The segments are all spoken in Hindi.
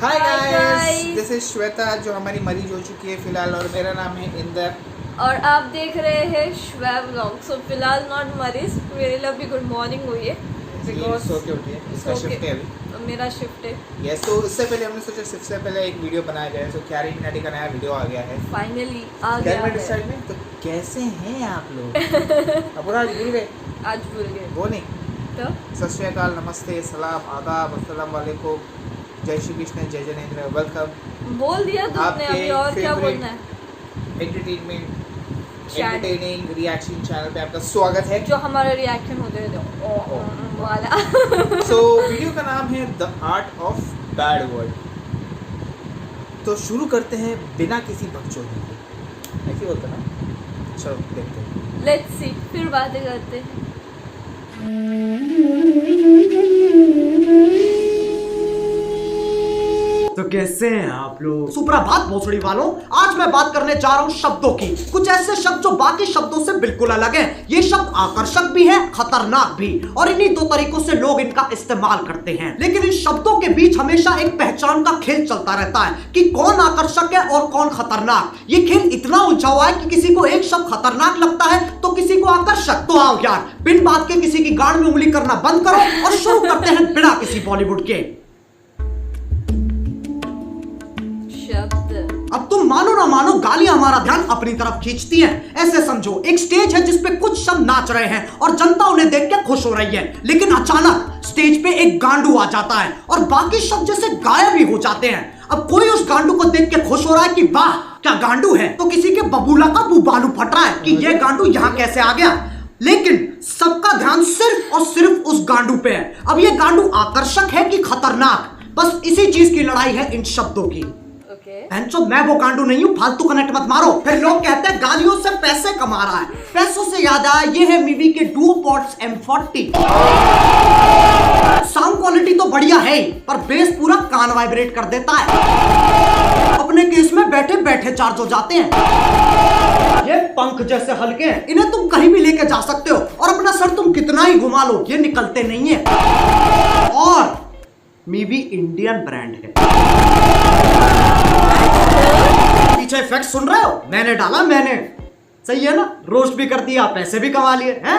Hi guys, this is Shweta जो हमारी मरीज हो चुकी है फिलहाल, और मेरा नाम है इंदर और आप देख रहे हैं श्वेता व्लॉग। सो फिलहाल नॉट मरीज, मेरे लिए अभी गुड मॉर्निंग हुई है बिकॉज सो के उठी है, इसका शिफ्ट है अभी। मेरा शिफ्ट है यस, तो इससे पहले हमने सोचा सबसे पहले एक वीडियो बनाया जाए। तो क्यारी मिनाटी का नया वीडियो आ गया है फाइनली आ गया है। साइड में तो कैसे हैं आप लोग? अब आज भूल गए, आज भूल गए वो नहीं तो सत श्री अकाल, नमस्ते, सलाम, आदाब, अस्सलाम वालेकुम, जय श्री कृष्ण, जय जनेंद्र, वेलकम। बोल दिया तुमने, आपके अभी और क्या favorite बोलना है? एंटरटेनमेंट एंटरटेनिंग रिएक्शन चैनल पे आपका स्वागत है। जो हमारे रिएक्शन होते हैं जो वाला सो वीडियो का नाम है the art of bad word. तो शुरू करते हैं बिना किसी बकचोदी के, ऐसे होता ना। चलो देखते हैं। लेट्स सी, फिर बातें करते हैं। तो कैसे हैं आप लोग? सुप्रभात भोसड़ी वालों, आज मैं बात करने जा रहा हूँ शब्दों की। कुछ ऐसे शब्द जो बाकी शब्दों से बिल्कुल अलग हैं। ये शब्द आकर्षक भी है, खतरनाक भी, और इन्हीं दो तरीकों से लोग इनका इस्तेमाल करते हैं। लेकिन इन शब्दों के बीच हमेशा एक पहचान का खेल चलता रहता है कि कौन आकर्षक है और कौन खतरनाक। ये खेल इतना उलझा हुआ है कि किसी को एक शब्द खतरनाक लगता है तो किसी को आकर्षक। तो आओ यार, बिन बात के किसी की गांड में उंगली करना बंद करो और शुरू करते हैं बिना किसी बॉलीवुड के। अब तुम मानो ना मानो, गालियां हमारा ध्यान अपनी तरफ खींचती हैं। ऐसे समझो, एक स्टेज है जिसपे कुछ शब्द नाच रहे हैं और जनता उन्हें देख के खुश हो रही है, लेकिन अचानक स्टेज पे एक गांडू आ जाता है और बाकी शब्द जैसे गायब ही हो जाते हैं। अब कोई उस गांडू को देख के खुश हो रहा है कि वाह क्या गांडू है, तो किसी के बबूला का बुबालू फट रहा है कि ये गांडू यहाँ कैसे आ गया। लेकिन सबका ध्यान सिर्फ और सिर्फ उस गांडू पे है। अब ये गांडू आकर्षक है कि खतरनाक, बस इसी चीज की लड़ाई है इन शब्दों की। मैं वो गांडू नहीं हूँ, फालतू कनेक्ट मत मारो। फिर लोग कहते हैं गालियों से पैसे कमा रहा है। पैसों से याद आया, ये है मीवी के डुओपॉड्स M40। साउंड क्वालिटी तो बढ़िया है, पर बेस पूरा कान वाइब्रेट कर देता है। अपने केस में बैठे बैठे चार्ज हो जाते हैं। ये पंख जैसे हल्के हैं, इन्हें तुम कहीं भी लेके जा सकते हो, और अपना सर तुम कितना ही घुमा लो ये निकलते नहीं है। और मीवी इंडियन ब्रांड है। पीछे इफेक्ट सुन रहे हो? मैंने डाला, मैंने। सही है ना? रोस्ट भी कर दिया, पैसे भी कमा लिए हैं।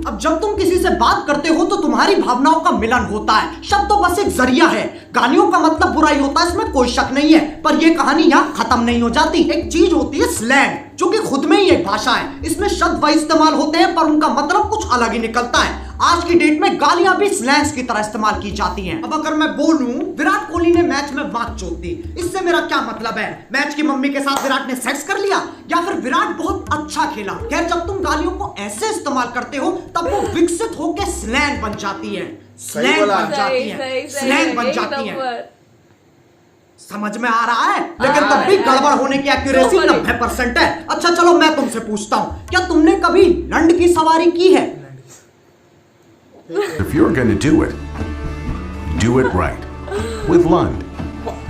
अब जब तुम किसी से बात करते हो तो तुम्हारी भावनाओं का मिलन होता है। शब्द तो बस एक जरिया है। गालियों का मतलब बुराई होता है, इसमें कोई शक नहीं है, पर यह कहानी यहाँ खत्म नहीं हो जाती। एक चीज होती है स्लैंग, जो कि खुद में ही एक भाषा है। इसमें शब्द वही इस्तेमाल होते हैं, पर उनका मतलब कुछ अलग ही निकलता है। आज की डेट में गालियां भी स्लैंग्स की तरह इस्तेमाल की जाती हैं। अब अगर मैं बोलूं विराट कोहली ने मैच में वाक चोक दी, इससे मेरा क्या मतलब है? मैच की मम्मी के साथ विराट ने सेक्स कर लिया, या फिर विराट बहुत अच्छा खेला? खैर, जब तुम गालियों को ऐसे इस्तेमाल करते हो तब वो विकसित होकर स्लैंग बन जाती है। स्लैंग बन जाती है, स्लैंग बन जाती है। समझ में आ रहा है? लेकिन तब भी गड़बड़ होने की एक्यूरेसी 90% है। अच्छा चलो, मैं तुमसे पूछता हूँ, क्या तुमने कभी लंड की सवारी की है? If you're going to do it right. With Lund.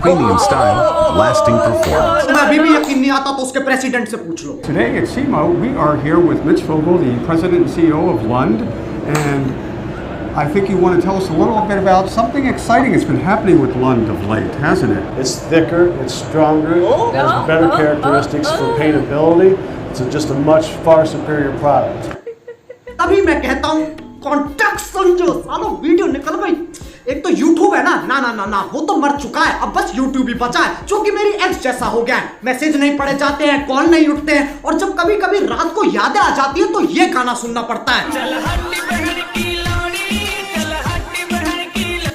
Premium style, lasting performance. मैं अभी भी यकीन नहीं आता तो उसके प्रेसिडेंट से पूछ लो। Today at SEMO, we are here with Mitch Vogel, the president and CEO of Lund, and I think you want to tell us a little bit about something exciting that's been happening with Lund of late, hasn't it? It's thicker, it's stronger, it has better characteristics for paintability. It's just a much far superior product. तभी मैं कहता हूँ कॉन्टेक्स्ट समझो। सालो वीडियो निकल गई। एक तो YouTube है ना, ना ना ना ना, वो तो मर चुका है। अब बस YouTube ही बचा है, जो कि मेरी एक्स जैसा हो गया है। मैसेज नहीं पढ़े जाते हैं, कॉल नहीं उठते हैं, और जब कभी कभी रात को यादें आ जाती है तो ये गाना सुनना पड़ता है।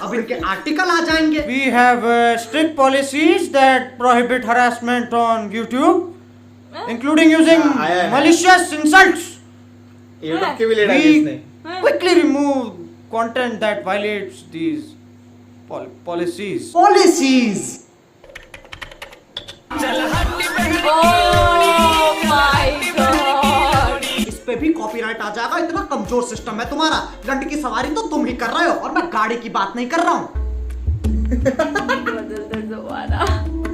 अब इनके आर्टिकल आ जाएंगे। We have strict policies that prohibit harassment on YouTube, including using malicious insults. YouTube के भी ले डाली इसने। Quickly remove content that violates these policies. Policies. Oh my God. इस पे भी कॉपीराइट आ जाएगा, इतना कमजोर सिस्टम है तुम्हारा। लंड की सवारी तो तुम ही कर रहे हो, और मैं गाड़ी की बात नहीं कर रहा हूँ। बदल दो दोबारा।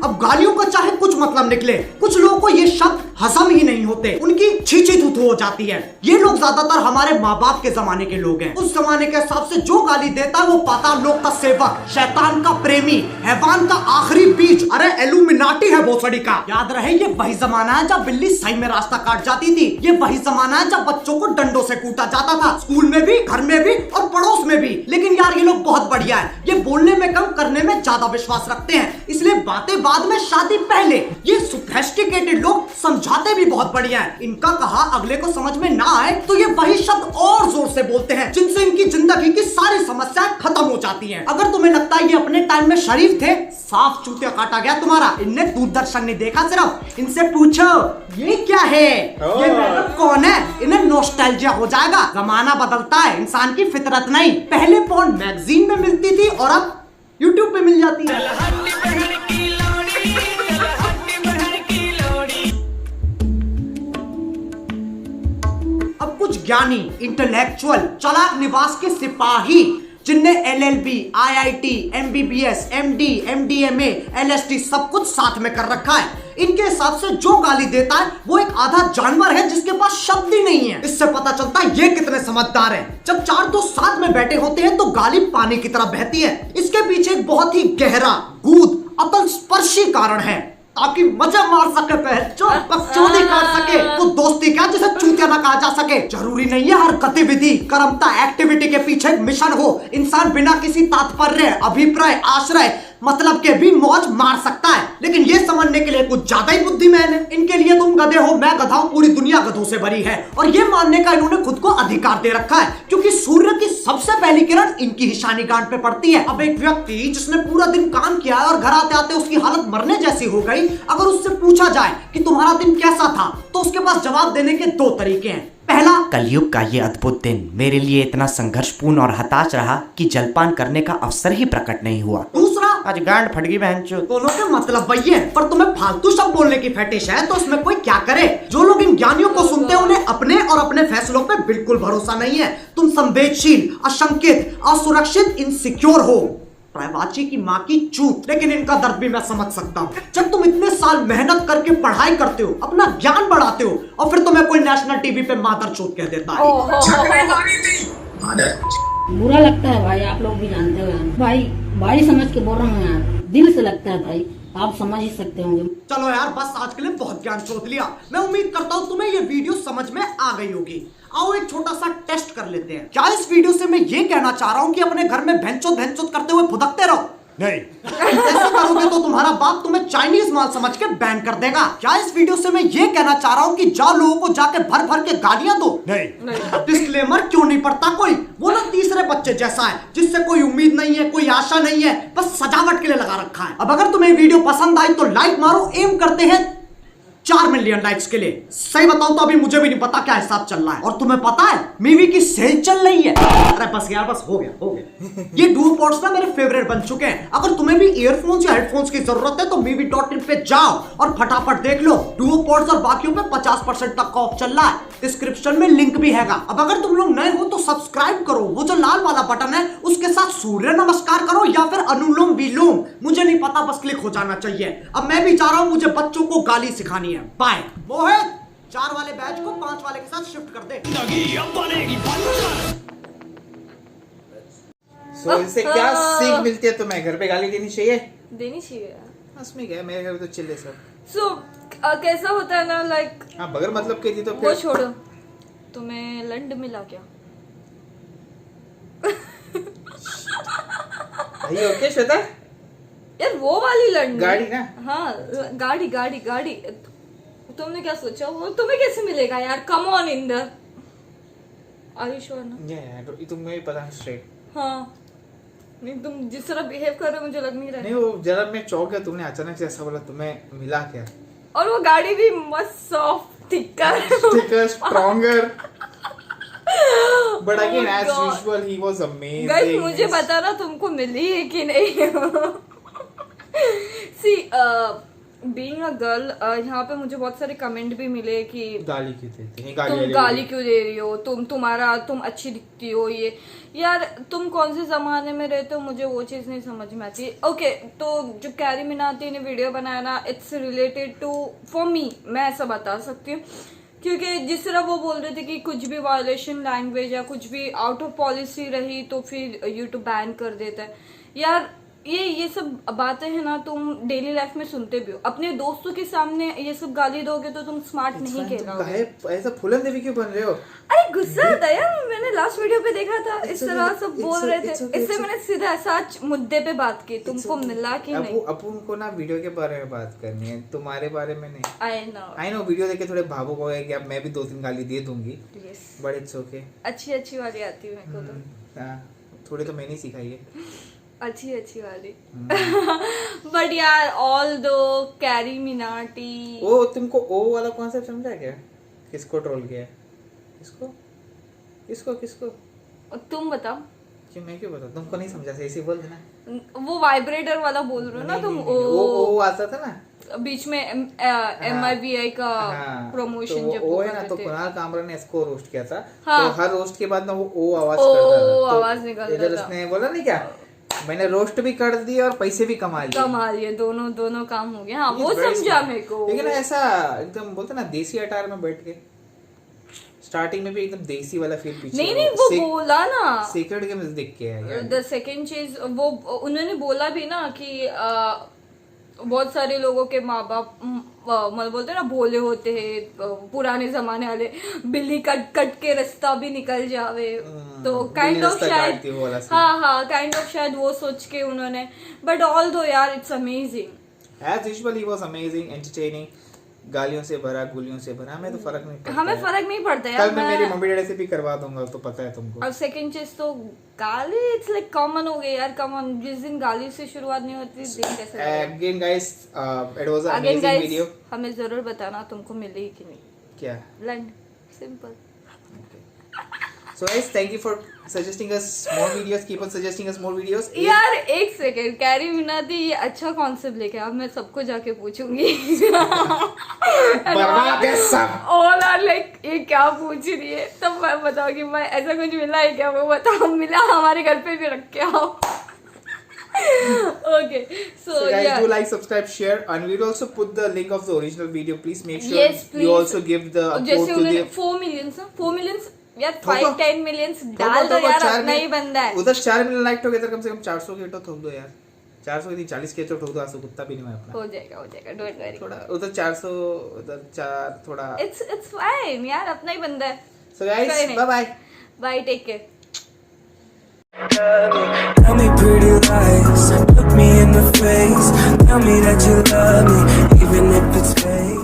अब गालियों का चाहे कुछ मतलब निकले, कुछ लोगों को ये शब्द हजम ही नहीं होते, उनकी छींची थू हो जाती है। ये लोग ज्यादातर हमारे माँ बाप के जमाने के लोग हैं। उस जमाने के हिसाब से जो गाली देता है वो पाताल लोक का सेवक, शैतान का प्रेमी, हैवान का आखिरी बीज, अरे एलुमिनाटी है भोसड़ी का। याद रहे ये वही जमाना है जब बिल्ली सही में रास्ता काट जाती थी। ये वही जमाना है जब बच्चों को डंडों से कूटा जाता था, स्कूल में भी, घर में भी और पड़ोस में भी। लेकिन यार ये लोग बहुत बढ़िया है, ये बोलने में कम करने में ज्यादा विश्वास रखते हैं, इसलिए बातें बाद में शादी पहले। ये सोफिस्टिकेटेड लोग समझाते भी बहुत बढ़िया है। इनका कहा अगले को समझ में ना आए तो ये वही शब्द और जोर से बोलते हैं जिनसे इनकी जिंदगी की सारी समस्याएं खत्म हो जाती हैं। अगर तुम्हें लगता है ये अपने टाइम में शरीफ थे, साफ चूतिया काटा गया तुम्हारा। इनने दूरदर्शन नहीं देखा, सिर्फ इनसे पूछो ये क्या है, ये मैडम कौन है, इन्हें नॉस्टैल्जिया हो जाएगा। जमाना बदलता है, इंसान की फितरत नहीं। पहले पोर्न मैगजीन में मिलती थी और अब यूट्यूब पे मिल जाती है। अब कुछ ज्ञानी, इंटेलेक्चुअल, चालाक निवास के सिपाही जिनने LLB, IIT, MBBS, MD, MDMA, LSD सब कुछ साथ में कर रखा है, इनके हिसाब से जो गाली देता है वो एक आधा जानवर है जिसके पास शब्द ही नहीं है। इससे पता चलता है ये कितने समझदार हैं। जब चार दोस्त साथ में बैठे होते हैं तो गाली पानी की तरह बहती है। इसके पीछे एक बहुत ही गहरा, गूढ़, अतल स्पर्शी कारण है, ताकि मजा मार सके, बकचोदी कर सके। तो दोस्ती क्या जिसे चूतिया ना कहा जा सके। जरूरी नहीं है हर गतिविधि, कर्मता, एक्टिविटी के पीछे एक मिशन हो। इंसान बिना किसी तात्पर्य, अभिप्राय, आश्रय, मतलब के भी मौज मार सकता है, लेकिन ये समझने के लिए कुछ ज्यादा ही बुद्धिमान है। इनके लिए तुम गधे हो, मैं गधा हूं, पूरी दुनिया गधों से भरी है। और ये मानने का इन्होंने खुद को अधिकार दे रखा है क्योंकि सूर्य की सबसे पहली किरण इनकी ही शानी गांठ पे पड़ती है। अब एक व्यक्ति जिसने पूरा दिन काम किया और घर आते आते उसकी हालत मरने जैसी हो गई, अगर उससे पूछा जाए कि तुम्हारा दिन कैसा था, तो उसके पास जवाब देने के दो तरीके हैं। पहला, कलयुग का ये अद्भुत दिन मेरे लिए इतना संघर्षपूर्ण और हताश रहा कि जलपान करने का अवसर ही प्रकट नहीं हुआ। दूसरा, आज गांड फट गई बहनचोद। दोनों के मतलब वही है, पर तुम्हें फालतू शब्द बोलने की फेटिश है तो उसमें कोई क्या करे। जो लोग इन ज्ञानियों को सुनते हैं उन्हें अपने और अपने फैसलों पे बिल्कुल भरोसा नहीं है। तुम संवेदनशील, अशंकित, असुरक्षित, इनसिक्योर हो। प्रायवाची की माँ की चूत। लेकिन इनका दर्द भी मैं समझ सकता हूँ। जब तुम इतने साल मेहनत करके पढ़ाई करते हो, अपना ज्ञान बढ़ाते हो, और फिर तुम्हें कोई नेशनल टीवी पे मादर चोत कह देता है। बुरा लगता है भाई, आप लोग भी जानते हो भाई, भाई समझ के बोल रहा हूँ यार, दिल से लगता है भाई, आप समझ ही सकते होंगे। चलो यार बस आज के लिए बहुत ज्ञान चोत लिया। मैं उम्मीद करता हूँ तुम्हें ये वीडियो समझ में आ गई होगी। आओ एक छोटा सा टेस्ट कर लेते हैं। क्या इस वीडियो से मैं ये कहना चाह रहा हूँ कि अपने घर में भैंचोद करते हुए फुदकते रहो? नहीं। ऐसा करोगे तो तुम्हारा बाप तुम्हें चाइनीज माल समझ के बैन कर देगा। क्या इस वीडियो से मैं ये कहना चाह रहा हूँ कि जाओ लोगों को जाके भर भर के गालियां दो? नहीं। डिस्क्लेमर क्यों नहीं पड़ता कोई? वो ना तीसरे बच्चे जैसा है जिससे कोई उम्मीद नहीं है, कोई आशा नहीं है, बस सजावट के लिए लगा रखा है। अब अगर तुम्हें वीडियो पसंद आई तो लाइक मारो। एम करते हैं 4 मिलियन लाइक्स के लिए। सही बताऊं तो अभी मुझे भी नहीं पता क्या हिसाब चल रहा है। और तुम्हें पता है मीवी की सेल चल रही है। अरे बस यार, बस हो गया। ये डुओ पॉड्स ना मेरे फेवरेट बन चुके हैं। अगर तुम्हें भी ईयरफोन्स या हेडफोन्स की जरूरत है तो मीवी.in पे जाओ और फटाफट देख लो। डुओ पॉड्स और बाकियों पे 50% तक ऑफ चल रहा है। डिस्क्रिप्शन में लिंक भी हैगा। अब अगर तुम लोग नए हो तो सब्सक्राइब करो, वो जो लाल वाला बटन है उसके साथ सूर्य नमस्कार करो या फिर अनुलोम विलोम, मुझे नहीं पता, बस क्लिक हो जाना चाहिए। अब मैं भी जा रहा हूँ, मुझे बच्चों को गाली सिखानी है। बाय। मोहित 4 वाले बैच को 5 वाले के साथ शिफ्ट कर दे। सो इससे क्या सीख मिलती है तुम्हें? घर पे गाली देनी चाहिए? देनी चाहिए। उसमें क्या है, मेरे घर पे तो चिल्ले सब। सो कैसा होता है ना, लाइक हाँ, बगैर मतलब के थी तो वो छोड़ो, तुम्हें लंड मिला क्या? ओके श्वेता, यार वो वाली लंड, गाड़ी ना? हाँ गाड़ी। तुमने क्या सोचा वो तुम्हें कैसे मिलेगा यार? Come on Inder, are you sure ना? या तुम्हें भी पता है स्ट्रेट। हाँ नहीं, तुम जिस तरह बिहेव कर रहे हो मुझे लग नहीं रहा। नहीं, वो जरा मैं चौंक गया, तुमने अचानक से ऐसा बोला, तुम्हें मिला क्या? और वो गाड़ी भी मस्त soft thicker stronger. But again as usual he was amazing. Guys मुझे पता ना तुमको मिली है कि नहीं। सी बीइंग अ गर्ल, यहाँ पे मुझे बहुत सारे कमेंट भी मिले कि गाली क्यों देते हैं, तुम गाली क्यों दे रही हो, तुम अच्छी दिखती हो। ये यार तुम कौन से जमाने में रहते हो, मुझे वो चीज नहीं समझ में आती। ओके, तो जो कैरी मिनाटी ने वीडियो बनाया ना, it's related to for me, मैं ऐसा बता सकती हूँ, क्योंकि जिस तरह वो बोल रहे थे कि कुछ भी वायलेशन लैंग्वेज या कुछ भी आउट ऑफ पॉलिसी रही तो फिर यूट्यूब बैन कर देता है। यार ये सब बातें हैं ना, तुम डेली लाइफ में सुनते भी हो। अपने दोस्तों के सामने ये सब गाली दोगे तो तुम स्मार्ट नहीं कहलाओगे। ऐसा फूलन देवी क्यों बन रहे हो? अरे गुस्सा आता है यार, मैंने लास्ट वीडियो पे देखा था इस तरह सब बोल रहे थे, इससे मैंने सीधा सच मुद्दे पे बात की। तुमको मिला कि नहीं? अब उनको ना वीडियो के बारे में बात करनी है, तुम्हारे बारे में नहीं। आई नो वीडियो देख के थोड़े भावुक हो गए कि अब मैं भी 2-3 गाली दे दूंगी, बट इट्स ओके। अच्छी वाली आती है मेरे को तो। थोड़ी तो मैंने सिखाई है अच्छी वाली। बट यार ऑल दो कैरी मिनाटी, ओ तुमको ओ वाला कॉन्सेप्ट समझा क्या? किसको ट्रोल किया? किसको तुम बताओ। क्यों, मैं क्यों बताऊं? तुमको नहीं समझा, ऐसे बोल देना। वो वाइब्रेटर वाला बोल रहे हो ना तुम? वो आता था ना बीच में MIVI का प्रमोशन तो जब वो है ना, तो कुणाल कामरा ने इसको रोस्ट किया था। हाँ। तो हर रोस्ट के बाद ना वो ओ आवाज करता था, तो आवाज निकलता इधर था। उसने बोला नहीं क्या, मैंने रोस्ट भी कर दिया और पैसे भी कमा लिए। दोनों काम हो गया। हाँ, वो समझा मेरे को। लेकिन ऐसा एकदम बोलते ना देसी अटायर में बैठ के, स्टार्टिंग में भी एकदम देसी वाला फील पीछे नहीं वो बोला ना, सीक्रेट गेम्स देख के है। द सेकंड चीज वो उन्होंने बोला भी ना कि बहुत सारे लोगों के माँ बाप मतलब बोलते ना भोले होते हैं, पुराने जमाने वाले, बिल्ली कट के रास्ता भी निकल जावे, तो काइंड ऑफ शायद हाँ काइंड ऑफ शायद वो सोच के उन्होंने। बट ऑल दो यार it's amazing, as usual he was amazing, entertaining, गालियों से भरा, गुलियों से भरा। हमें तो फर्क नहीं पड़ता, हमें फर्क नहीं पड़ता यार। कल मैं मेरी मम्मी डैडी से भी करवा दूंगा, तो पता है तुमको। और सेकंड चीज तो गाली इट्स लाइक कॉमन हो गई यार, कॉमन। जिस दिन गाली से शुरुआत नहीं होती दिन कैसे लगेगा? Again guys, it was a amazing video. हमें जरूर बताना तुमको मिली कि नहीं। क्या लंड simple. So guys, thank you for suggesting us more videos. Keep on suggesting us more videos. यार एक सेकेंड, कैरी मिनाटी ये अच्छा कॉन्सेप्ट लेके अब मैं सबको जाके पूछूंगी। और लाइक ये क्या पूछ रही है, तब मैं बताऊंगी मैं ऐसा कुछ मिला है क्या, वो बताओ। मिला हमारे घर पे भी रख के आओ। Okay, so guys, yeah. do like, subscribe, share, and we'll also put the link of the original video. Please make sure Yes, please. you also give the जैसे to उन्होंने the 4 million यार 5-10 million डाल दो यार, अपना ही बंदा है। उधर 4 मिलियन लाइक टुगेदर, कम से कम 400 के तो ठोक दो यार। 400 नहीं 40 के तो ठोक दो, आंसू कुत्ता भी नहीं मैं अपना। हो जाएगा डोंट वरी। थोड़ा उधर 400 उधर 4 थोड़ा इट्स फाइन यार, अपना ही बंदा है। So guys, bye, take care. Tell me pretty lies, look me in the face, tell me that you love me, even if it's fake.